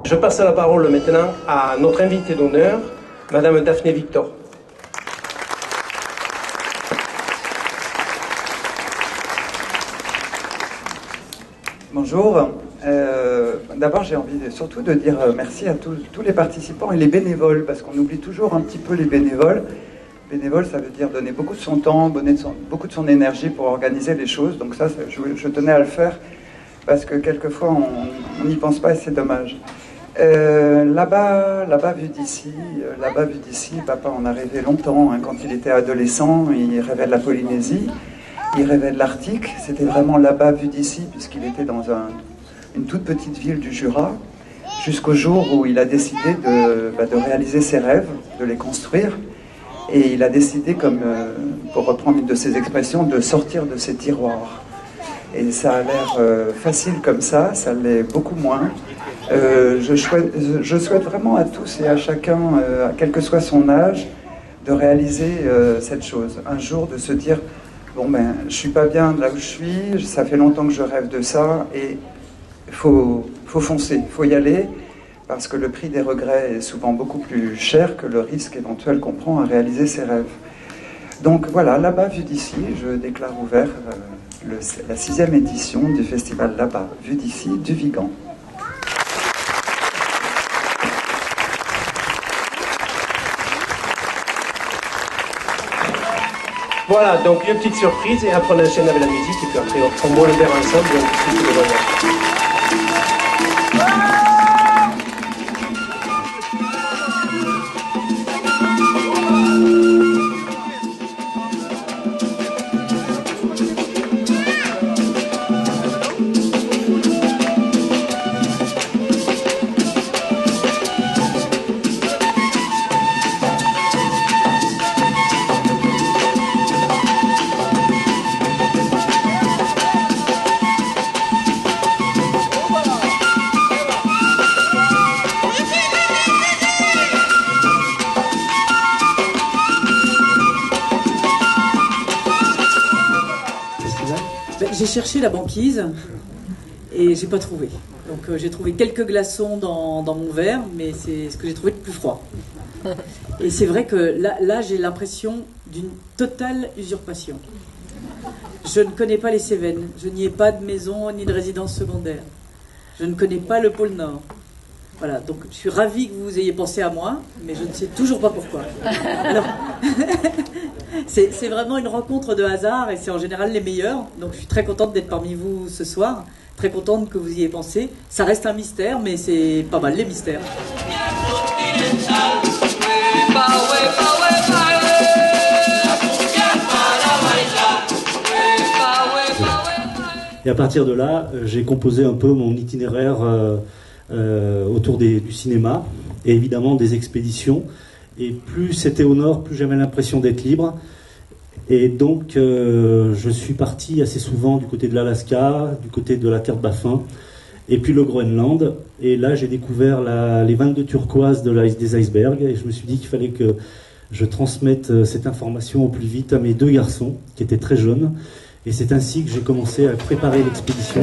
Je passe la parole maintenant à notre invitée d'honneur, Madame Daphné Victor. Bonjour. D'abord, j'ai envie surtout de dire merci à tous les participants et les bénévoles, parce qu'on oublie toujours un petit peu les bénévoles. Bénévole, ça veut dire donner beaucoup de son temps, beaucoup de son énergie pour organiser les choses. Donc ça, je tenais à le faire, parce que quelquefois, on n'y pense pas et c'est dommage. Là-bas, vu d'ici, papa en a rêvé longtemps. Hein, quand il était adolescent, il rêvait de la Polynésie, il rêvait de l'Arctique. C'était vraiment là-bas, vu d'ici, puisqu'il était dans une toute petite ville du Jura, jusqu'au jour où il a décidé de réaliser ses rêves, de les construire. Et il a décidé, pour reprendre une de ses expressions, de sortir de ses tiroirs. Et ça a l'air facile comme ça l'est beaucoup moins. Je souhaite vraiment à tous et à chacun, quel que soit son âge, de réaliser cette chose. Un jour, de se dire, bon ben, je suis pas bien là où je suis, ça fait longtemps que je rêve de ça, et il faut foncer, il faut y aller, parce que le prix des regrets est souvent beaucoup plus cher que le risque éventuel qu'on prend à réaliser ses rêves. Donc voilà, là-bas, vu d'ici, je déclare ouvert la 6e édition du festival Là-bas, vu d'ici, du Vigan. Voilà, donc une petite surprise et après on enchaîne avec la musique et puis après on boit le verre ensemble et on discute de voyage. J'ai cherché la banquise et j'ai pas trouvé. Donc j'ai trouvé quelques glaçons dans mon verre, mais c'est ce que j'ai trouvé de plus froid. Et c'est vrai que là j'ai l'impression d'une totale usurpation. Je ne connais pas les Cévennes, je n'y ai pas de maison ni de résidence secondaire. Je ne connais pas le pôle Nord. Voilà, donc je suis ravie que vous ayez pensé à moi, mais je ne sais toujours pas pourquoi. Alors, c'est vraiment une rencontre de hasard et c'est en général les meilleurs. Donc je suis très contente d'être parmi vous ce soir, très contente que vous y ayez pensé. Ça reste un mystère, mais c'est pas mal les mystères. Et à partir de là, j'ai composé un peu mon itinéraire autour du cinéma et évidemment des expéditions. Et plus c'était au nord, plus j'avais l'impression d'être libre. Et donc, je suis parti assez souvent du côté de l'Alaska, du côté de la terre de Baffin, et puis le Groenland. Et là, j'ai découvert les 22 turquoises des icebergs. Et je me suis dit qu'il fallait que je transmette cette information au plus vite à mes 2 garçons, qui étaient très jeunes. Et c'est ainsi que j'ai commencé à préparer l'expédition.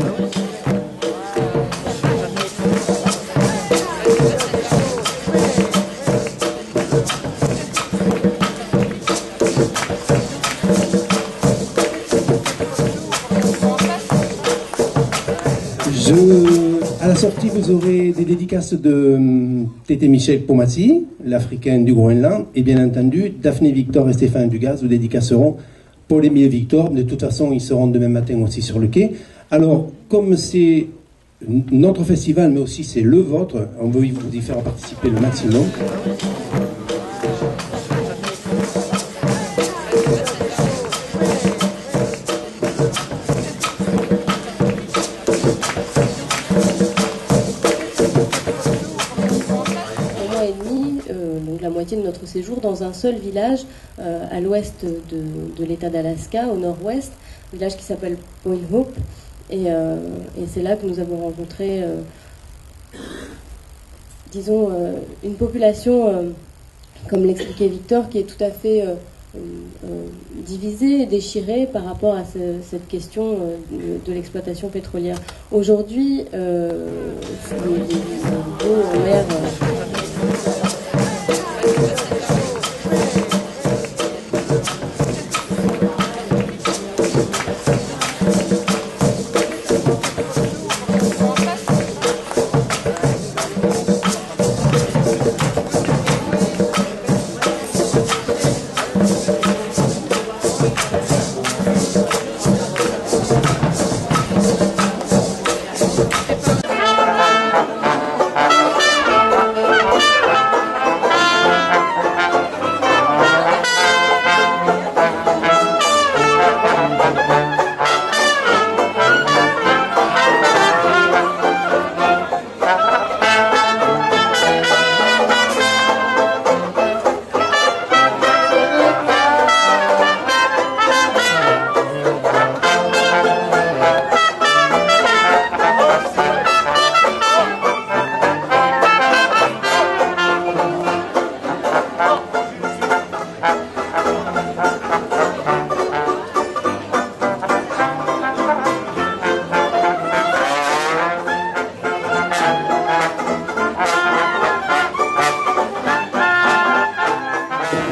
À la sortie, vous aurez des dédicaces de Tété Michel Pomazzi, l'Africaine du Groenland, et bien entendu, Daphné Victor et Stéphane Dugaz vous dédicaceront Paul-Émile Victor. De toute façon, ils seront demain matin aussi sur le quai. Alors, comme c'est notre festival, mais aussi c'est le vôtre, on veut vous y faire participer le maximum. La moitié de notre séjour dans un seul village à l'ouest de l'État d'Alaska, au nord-ouest, un village qui s'appelle Point Hope, et c'est là que nous avons rencontré, disons, une population, comme l'expliquait Victor, qui est tout à fait divisée et déchirée par rapport à cette question de l'exploitation pétrolière. Aujourd'hui, les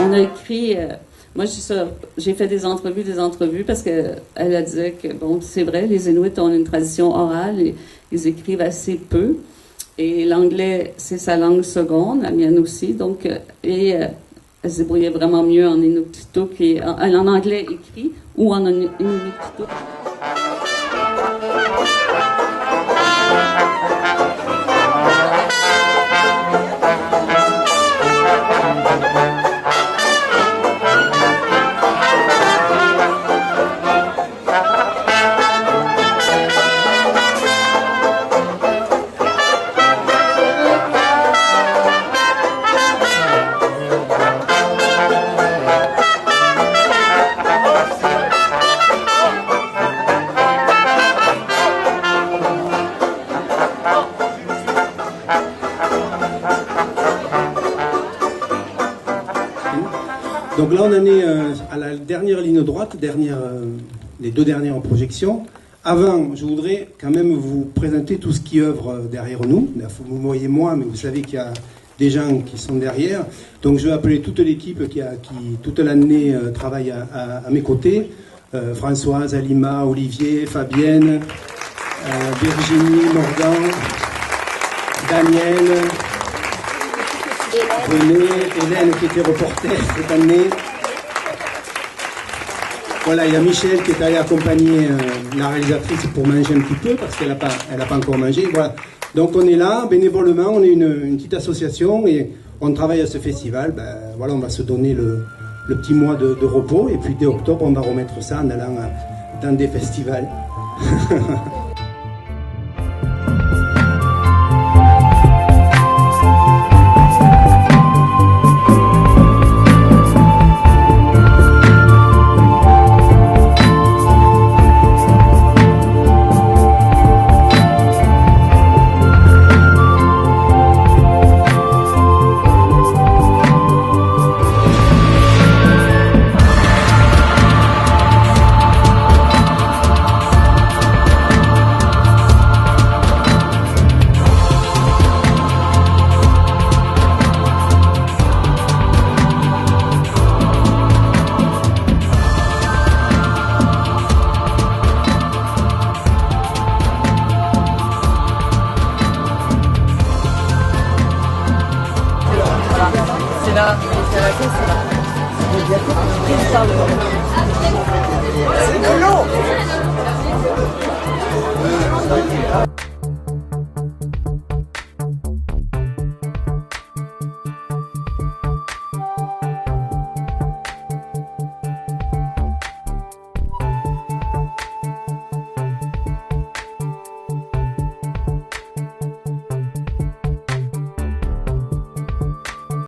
On a écrit... moi, j'ai fait des entrevues parce qu'elle a dit que, bon, c'est vrai, les Inuits ont une tradition orale et ils écrivent assez peu. Et l'anglais, c'est sa langue seconde, la mienne aussi. Donc, elle se débrouillait vraiment mieux en Inuktitut en anglais écrit ou en Inuktitut. Donc là, on en est à la dernière ligne droite, les deux dernières projections. Avant, je voudrais quand même vous présenter tout ce qui œuvre derrière nous. Là, vous me voyez moi, mais vous savez qu'il y a des gens qui sont derrière. Donc je vais appeler toute l'équipe qui toute l'année travaille à mes côtés. Françoise, Alima, Olivier, Fabienne, Virginie, Morgan, Daniel, René, Hélène qui était reporter cette année. Voilà, il y a Michel qui est allé accompagner la réalisatrice pour manger un petit peu parce qu'elle n'a pas encore mangé. Voilà. Donc on est là, bénévolement, on est une petite association et on travaille à ce festival. Ben, voilà, on va se donner le petit mois de repos et puis dès octobre, on va remettre ça en allant dans des festivals. C'est la caisse, c'est là.